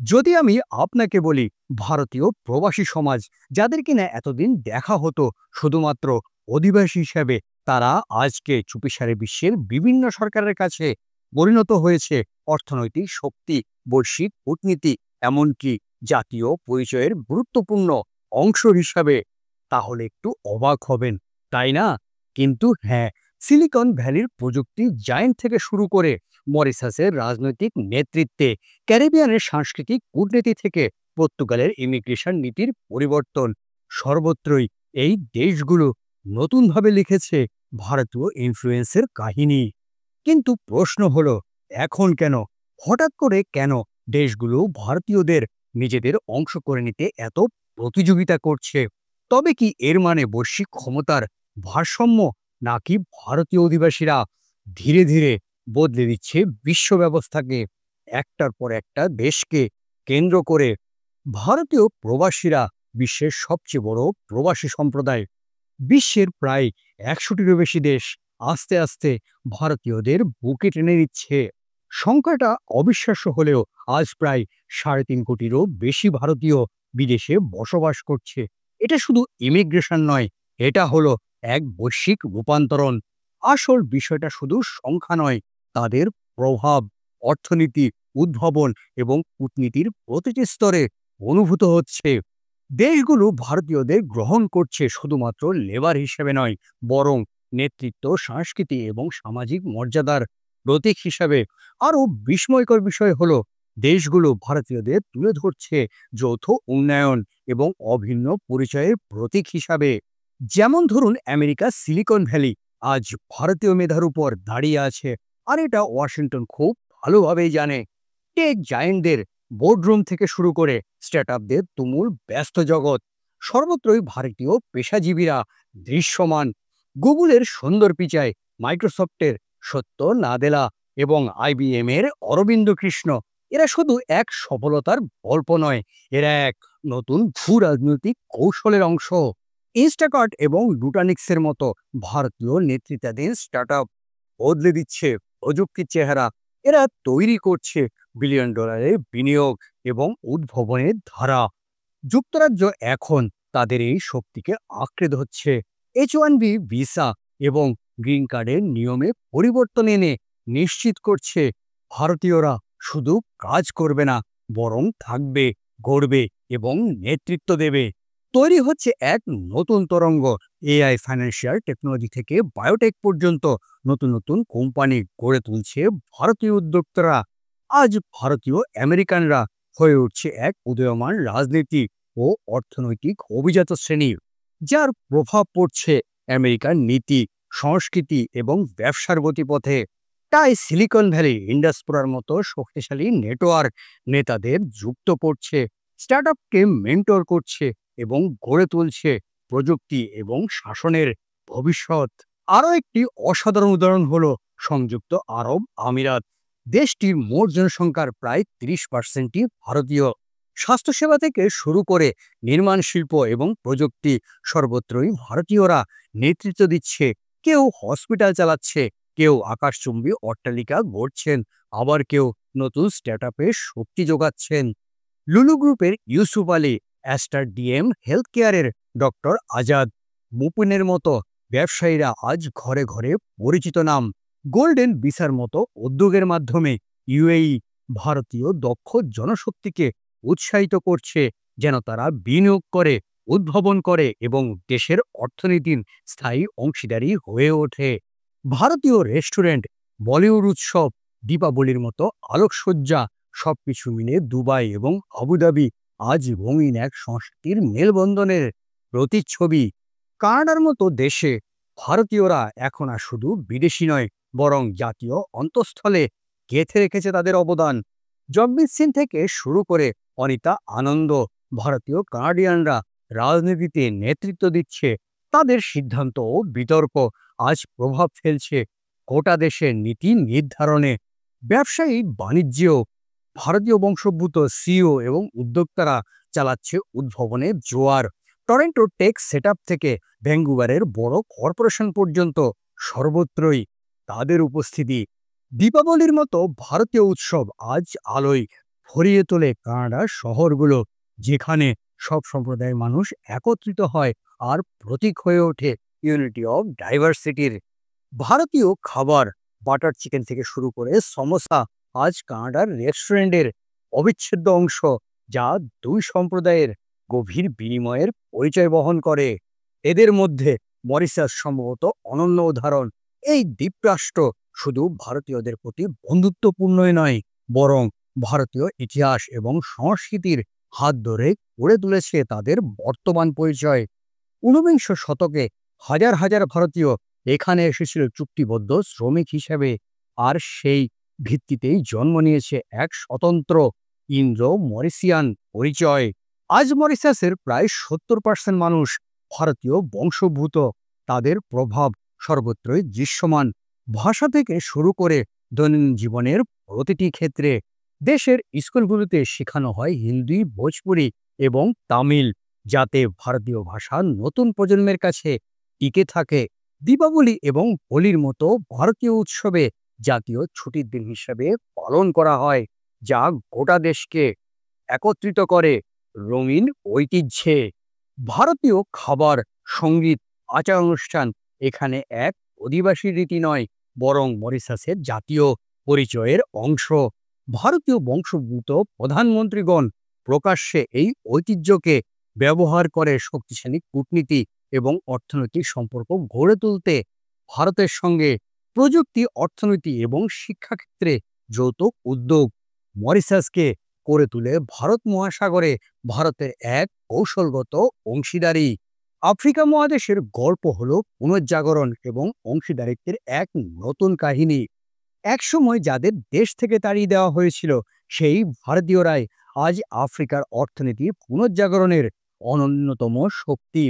যদি আমি আপনাকে বলি ভারতীয় প্রবাসী সমাজ যাদের কিনা এতদিন দেখা হতো শুধুমাত্র অধিবাসী হিসেবে, তারা আজকে চুপিসারে বিশ্বের বিভিন্ন সরকারের কাছে পরিণত হয়েছে অর্থনৈতিক শক্তি, বৈশ্বিক কূটনীতি, এমনকি জাতীয় পরিচয়ের গুরুত্বপূর্ণ অংশ হিসাবে, তাহলে একটু অবাক হবেন, তাই না? কিন্তু হ্যাঁ, সিলিকন ভ্যালির প্রযুক্তি জায়ান্ট থেকে শুরু করে মরিসাসের রাজনৈতিক নেতৃত্বে, ক্যারিবিয়ানের সাংস্কৃতিক কূটনীতি থেকে পর্তুগালের ইমিগ্রেশন নীতির পরিবর্তন, সর্বত্রই এই দেশগুলো নতুনভাবে লিখেছে ভারতীয় ইনফ্লুয়েন্সের কাহিনী। কিন্তু প্রশ্ন হলো, এখন কেন, হঠাৎ করে কেন দেশগুলো ভারতীয়দের নিজেদের অংশ করে নিতে এত প্রতিযোগিতা করছে? তবে কি এর মানে বৈশ্বিক ক্ষমতার ভারসাম্য, নাকি ভারতীয় অধিবাসীরা ধীরে ধীরে বদলে দিচ্ছে বিশ্ব ব্যবস্থাকে? একটার পর একটা দেশকে কেন্দ্র করে ভারতীয় প্রবাসীরা বিশ্বের সবচেয়ে বড় প্রবাসী সম্প্রদায়। বিশ্বের প্রায় ১০০টিরও বেশি দেশ আস্তে আস্তে ভারতীয়দের বুকে টেনে নিচ্ছে। সংখ্যাটা অবিশ্বাস্য হলেও আজ প্রায় ৩.৫ কোটিরও বেশি ভারতীয় বিদেশে বসবাস করছে। এটা শুধু ইমিগ্রেশন নয়, এটা হলো এক বৈশ্বিক রূপান্তরণ। আসল বিষয়টা শুধু সংখ্যা নয়, তাদের প্রভাব অর্থনীতি, উদ্ভাবন এবং কূটনীতির প্রতিটি স্তরে অনুভূত হচ্ছে। দেশগুলো ভারতীয়দের গ্রহণ করছে শুধুমাত্র লেবার হিসেবে নয়, বরং নেতৃত্ব, সংস্কৃতি এবং সামাজিক মর্যাদার প্রতীক হিসাবে। আরও বিস্ময়কর বিষয় হলো, দেশগুলো ভারতীয়দের তুলে ধরছে যৌথ উন্নয়ন এবং অভিন্ন পরিচয়ের প্রতীক হিসাবে। যেমন ধরুন, আমেরিকা সিলিকন ভ্যালি আজ ভারতীয় মেধার উপর দাঁড়িয়ে আছে, আর এটা ওয়াশিংটন খুব ভালোভাবেই জানে। টেক জায়েন্টদের বোর্ডরুম থেকে শুরু করে স্টার্টআপদের তুমুল ব্যস্ত জগৎ, সর্বত্রই ভারতীয় পেশাজীবীরা দৃশ্যমান। গুগলের সুন্দর পিচাই, মাইক্রোসফটের সত্য নাদেলা এবং আইবিএম এর অরবিন্দ কৃষ্ণ, এরা শুধু এক সফলতার গল্প নয়, এরা এক নতুন ভূ রাজনৈতিক কৌশলের অংশ। ইনস্টাকার্ট এবং লুটানিক্সের মতো ভারতীয় নেতৃত্বাধীন স্টার্টআপ বদলে দিচ্ছে প্রযুক্তির চেহারা। এরা তৈরি করছে বিলিয়ন ডলারের বিনিয়োগ এবং উদ্ভাবনের ধারা। যুক্তরাজ্য এখন তাদের এই শক্তিকে আঁকড়ে ধরছে। H1B ভিসা এবং গ্রিন কার্ডের নিয়মে পরিবর্তন এনে নিশ্চিত করছে ভারতীয়রা শুধু কাজ করবে না, বরং থাকবে, গড়বে এবং নেতৃত্ব দেবে। তৈরি হচ্ছে এক নতুন তরঙ্গ। এআই, ফাইন্যান্সিয়াল টেকনোলজি থেকে বায়োটেক পর্যন্ত নতুন নতুন কোম্পানি গড়ে তুলছে ভারতীয় উদ্যোক্তারা। আজ ভারতীয় আমেরিকানরা হয়ে উঠছে এক উদীয়মান রাজনীতি ও অর্থনৈতিক অভিজাত শ্রেণী, যার প্রভাব পড়ছে আমেরিকার নীতি, সংস্কৃতি এবং ব্যবসার গতিপথে। তাই সিলিকন ভ্যালি ইন্ডাস্ট্রিয়ার মতো শক্তিশালী নেটওয়ার্ক নেতাদের যুক্ত করছে, স্টার্টআপকে মেন্টর করছে এবং গড়ে তুলছে প্রযুক্তি এবং শাসনের ভবিষ্যৎ। আরও একটি অসাধারণ উদাহরণ হল সংযুক্ত আরব আমিরাত। দেশটির মোট জনসংখ্যার প্রায় ৩০%ই ভারতীয়। স্বাস্থ্যসেবা থেকে শুরু করে নির্মাণ শিল্প এবং প্রযুক্তি, সর্বত্রই ভারতীয়রা নেতৃত্ব দিচ্ছে। কেউ হসপিটাল চালাচ্ছে, কেউ আকাশচুম্বী অট্টালিকা গড়ছেন, আবার কেউ নতুন স্টার্টআপে শক্তি যোগাচ্ছেন। লুলু গ্রুপের Yusuf Ali, ester DM health কেয়ারের ডক্টর আজাদ, মুপিনের মতো ব্যবসায়ীরা আজ ঘরে ঘরে পরিচিত নাম। গোল্ডেন ভিসার মতো উদ্যোগের মাধ্যমে ইউএই ভারতীয় দক্ষ জনশক্তিকে উৎসাহিত করছে, যেন তারা বিনিয়োগ করে, উদ্ভাবন করে এবং দেশের অর্থনীতির স্থায়ী অংশীদারি হয়ে ওঠে। ভারতীয় রেস্টুরেন্ট, বলিউড উৎসব, দীপাবলির মতো আলোকসজ্জা, সবকিছু মিলে দুবাই এবং আবুধাবি আজ রঙিন এক সংস্কৃতির মেলবন্ধনের প্রতিচ্ছবি। কানাডার মতো দেশে ভারতীয়রা এখন আর শুধু বিদেশি নয়, বরং জাতীয় অন্তঃস্থলে গেঁথে রেখেছে তাদের অবদান। জগমিৎ সিং থেকে শুরু করে অনিতা আনন্দ, ভারতীয় কানাডিয়ানরা রাজনীতিতে নেতৃত্ব দিচ্ছে। তাদের সিদ্ধান্ত ও বিতর্ক আজ প্রভাব ফেলছে গোটা দেশের নীতি নির্ধারণে। ব্যবসায়ী বাণিজ্যেও ভারতীয় বংশোদ্ভূত সিইও এবং উদ্যোক্তারা চালাচ্ছে উদ্ভাবনের জোয়ার। টরন্টো টেক সেটআপ থেকে ভ্যাঙ্কুভারের বড় কর্পোরেশন পর্যন্ত সর্বত্রই তাদের উপস্থিতি। দীপাবলির মতো ভারতীয় উৎসব আজ আলোয়, ভরিয়ে তোলে কানাডার শহরগুলো, যেখানে সব সম্প্রদায়ের মানুষ একত্রিত হয় আর প্রতীক হয়ে ওঠে ইউনিটি অফ ডাইভার্সিটির। ভারতীয় খাবার, বাটার চিকেন থেকে শুরু করে সমোসা, আজ কানাডার রেস্টুরেন্টের অবিচ্ছেদ্য অংশ, যা দুই সম্প্রদায়ের গভীর বিনিময়ের পরিচয় বহন করে। এদের মধ্যে মরিশাস সম্ভবত অনন্য উদাহরণ। এই দ্বীপরাষ্ট্র শুধু ভারতীয়দের প্রতি বন্ধুত্বপূর্ণই নয়, বরং ভারতীয় ইতিহাস এবং সংস্কৃতির হাত ধরে গড়ে তুলেছে তাদের বর্তমান পরিচয়। ঊনবিংশ শতকে হাজার হাজার ভারতীয় এখানে এসেছিল চুক্তিবদ্ধ শ্রমিক হিসেবে, আর সেই ভিত্তিতেই জন্ম নিয়েছে এক স্বতন্ত্র ইন্দ্রো মরিসিয়ান পরিচয়। আজ মরিশাসের প্রায় 70% মানুষ ভারতীয় বংশোদ্ভূত। তাদের প্রভাব সর্বত্রই দৃশ্যমান, ভাষা থেকে শুরু করে দৈনন্দিন জীবনের প্রতিটি ক্ষেত্রে। দেশের স্কুলগুলোতে শেখানো হয় হিন্দি, ভোজপুরি এবং তামিল, যাতে ভারতীয় ভাষা নতুন প্রজন্মের কাছে টিকে থাকে। দীপাবলি এবং হোলির মতো ভারতীয় উৎসবে জাতীয় ছুটির দিন হিসেবে পালন করা হয়, যা গোটা দেশকে একত্রিত করে রঙিন ঐতিহ্যে। ভারতীয় খাবার, সঙ্গীত, আচার অনুষ্ঠান এখানে এক অধিবাসী রীতি নয়, বরং মরিশাসের জাতীয় পরিচয়ের অংশ। ভারতীয় বংশোদ্ভূত প্রধানমন্ত্রীগণ প্রকাশ্যে এই ঐতিহ্যকে ব্যবহার করে শক্তিশালী কূটনীতি এবং অর্থনৈতিক সম্পর্ক গড়ে তুলতে। ভারতের সঙ্গে প্রযুক্তি, অর্থনীতি এবং শিক্ষাক্ষেত্রে যৌথ উদ্যোগ মরিশাসকে করে তুলে ভারত মহাসাগরে ভারতের এক কৌশলগত অংশীদারি। আফ্রিকা মহাদেশের গল্প হলো পুনর্জাগরণ এবং অংশীদারিত্বের এক নতুন কাহিনী। একসময় যাদের দেশ থেকে তাড়িয়ে দেওয়া হয়েছিল, সেই ভারতীয়রাই আজ আফ্রিকার অর্থনীতি পুনর্জাগরণের অন্যতম শক্তি।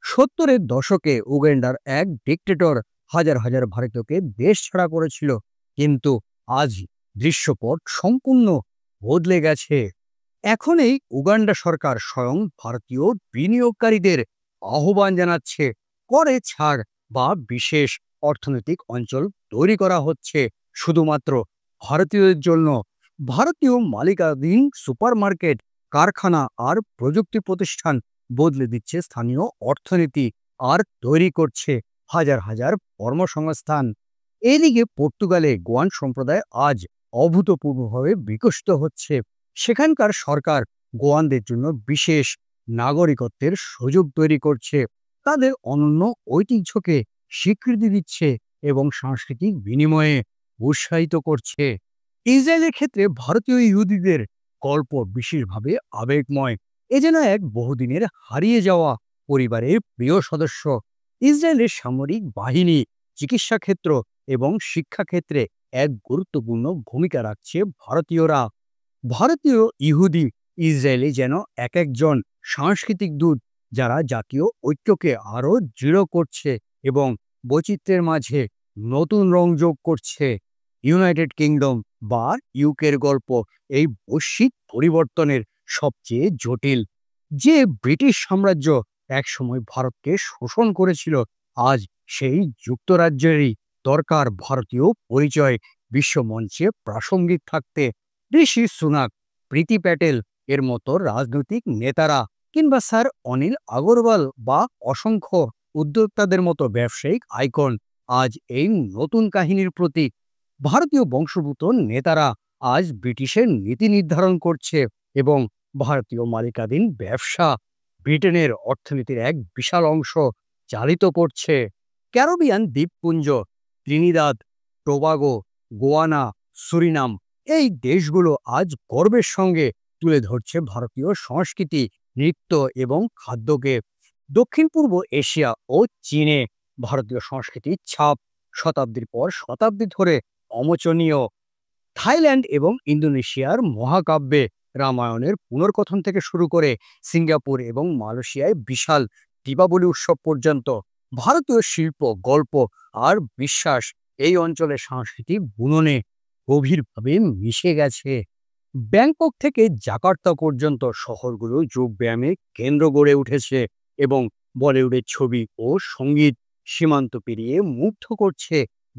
70-এর দশকে উগান্ডার এক ডিক্টেটর হাজার হাজার ভারতীয়কে দেশ ছাড়া করেছিল, কিন্তু আজ দৃশ্যপট সম্পূর্ণ বদলে গেছে। এখন এই উগান্ডা সরকার স্বয়ং ভারতীয় বিনিয়োগকারীদের আহ্বান জানাচ্ছে, করে ছাড় বা বিশেষ অর্থনৈতিক অঞ্চল তৈরি করা হচ্ছে শুধুমাত্র ভারতীয়দের জন্য। ভারতীয় মালিকানাধীন সুপারমার্কেট, কারখানা আর প্রযুক্তি প্রতিষ্ঠান বদলে দিচ্ছে স্থানীয় অর্থনীতি আর তৈরি করছে হাজার হাজার কর্মসংস্থান। এদিকে পর্তুগালে গোয়ান সম্প্রদায় আজ অভূতপূর্বভাবে বিকশিত হচ্ছে। সেখানকার সরকার গোয়ানদের জন্য বিশেষ নাগরিকত্বের সুযোগ তৈরি করছে, তাদের অনন্য ঐতিহ্যকে স্বীকৃতি দিচ্ছে এবং সাংস্কৃতিক বিনিময়ে উৎসাহিত করছে। ইসরায়েলের ক্ষেত্রে ভারতীয় ইহুদিদের গল্প বিশেষভাবে আবেগময়। এ যেন এক বহুদিনের হারিয়ে যাওয়া পরিবারের প্রিয় সদস্য। ইসরায়েলের সামরিক বাহিনী, চিকিৎসা ক্ষেত্র এবং শিক্ষাক্ষেত্রে এক গুরুত্বপূর্ণ ভূমিকা রাখছে ভারতীয়রা। ভারতীয় ইহুদি ইসরায়েলি যেন এক একজন সাংস্কৃতিক দূত, যারা জাতীয় ঐক্যকে আরও দৃঢ় করছে এবং বৈচিত্র্যের মাঝে নতুন রং যোগ করছে। ইউনাইটেড কিংডম বা ইউকের গল্প এই বৈশ্বিক পরিবর্তনের সবচেয়ে জটিল। যে ব্রিটিশ সাম্রাজ্য একসময় ভারতকে শোষণ করেছিল, আজ সেই যুক্তরাজ্যেরই দরকার ভারতীয় পরিচয় বিশ্বমঞ্চে প্রাসঙ্গিক থাকতে। ঋষি সুনাক, প্রীতি প্যাটেল এর মতো রাজনৈতিক নেতারা, কিংবা স্যার অনিল আগরওয়াল বা অসংখ্য উদ্যোক্তাদের মতো ব্যবসায়িক আইকন আজ এই নতুন কাহিনীর প্রতীক। ভারতীয় বংশোদ্ভূত নেতারা আজ ব্রিটিশের নীতি নির্ধারণ করছে এবং ভারতীয় মালিকাধীন ব্যবসা ব্রিটেনের অর্থনীতির এক বিশাল অংশ চালিত করছে। ক্যারিবিয়ান দ্বীপপুঞ্জ, ত্রিনিদাদ, টোবাগো, গোয়ানা, সুরিনাম, এই দেশগুলো আজ গর্বের সঙ্গে তুলে ধরছে ভারতীয় সংস্কৃতি, নৃত্য এবং খাদ্যকে। দক্ষিণ পূর্ব এশিয়া ও চীনে ভারতীয় সংস্কৃতির ছাপ শতাব্দীর পর শতাব্দী ধরে অমোচনীয়। থাইল্যান্ড এবং ইন্দোনেশিয়ার মহাকাব্যে রামায়ণের পুনর্কথন থেকে শুরু করে সিঙ্গাপুর এবং মালয়েশিয়ায় বিশাল দীপাবলি উৎসব পর্যন্ত ভারতীয় শিল্প, গল্প আর বিশ্বাস এই অঞ্চলের সাংস্কৃতিক বুননে গভীরভাবে মিশে গেছে। ব্যাংকক থেকে জাকার্তা পর্যন্ত শহরগুলো যোগব্যায়ামের কেন্দ্র গড়ে উঠেছে এবং বলিউডের ছবি ও সঙ্গীত সীমান্ত পেরিয়ে মুগ্ধ করছে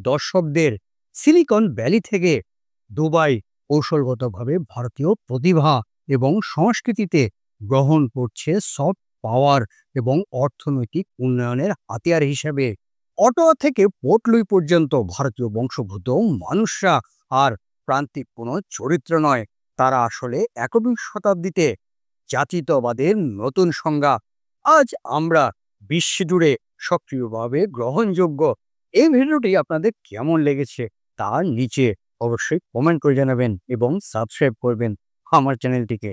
দর্শকদের। সিলিকন ভ্যালি থেকে দুবাই, কৌশলগতভাবে ভারতীয় প্রতিভা এবং সংস্কৃতিতে গ্রহণ করছে সফট পাওয়ার এবং অর্থনৈতিক উন্নয়নের হাতিয়ার হিসেবে। অটোয়া থেকে পোর্ট লুই পর্যন্ত ভারতীয় বংশোদ্ভূত মানুষরা আর প্রান্তিক কোনো চরিত্র নয়, তারা আসলে একবিংশ শতাব্দীতে জাতীয়তাবাদের নতুন সংজ্ঞা। আজ আমরা বিশ্বজুড়ে সক্রিয়ভাবে গ্রহণযোগ্য। এই ভিডিওটি আপনাদের কেমন লেগেছে তার নিচে অবশ্যই কমেন্ট করে জানাবেন এবং সাবস্ক্রাইব করবেন আমার চ্যানেলটিকে।